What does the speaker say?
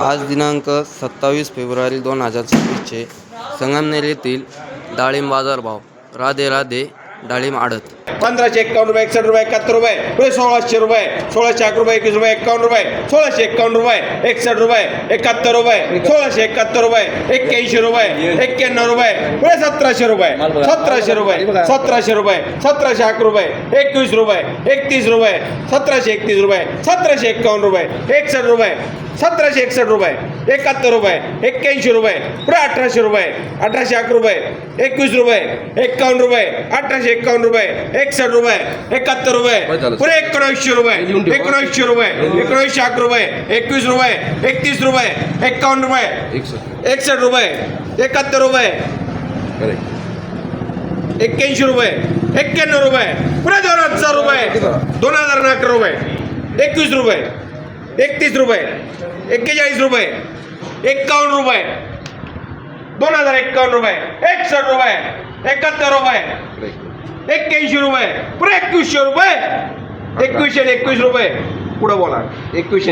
आज दिनांक 27 फेब्रुवारी 2026 संगमनेर येथील डाळिंब बाजारभाव राधे राधे डाळिंब आडत 1551 रुपये 61 रुपये 71 रुपये पुढे 1600 रुपये 1601 रुपये 21 रुपये 51 रुपये 1651 रुपये 61 रुपये 71 रुपये 1671 रुपये 81 रुपये 91 रुपये पुढे 1700 रुपये 1700 रुपये 1700 रुपये 1701 रुपये 21 रुपये 31 रुपये 1731 रुपये 1751 रुपये 61 रुपये 1761 रुपये 71 रुपये 81 रुपये पुढे 1800 रुपये 1801 रुपये 21 रुपये 51 रुपये 1851 रुपये 61 रुपये 71 रुपये पुढे 1900 रुपये 1900 रुपये 1901 रुपये 21 रुपये 31 रुपये 51 रुपये 61 रुपये 71 रुपये 81 रुपये 91 रुपये पुढे 2000 रुपये 2011 रुपये 21 रुपये 31 रुपये 41 रुपये 51 रुपये 2051 रुपये 61 रुपये 71 रुपये 81 रुपये पुढे 2100 रुपये 21 रुपये पुढे बोला 21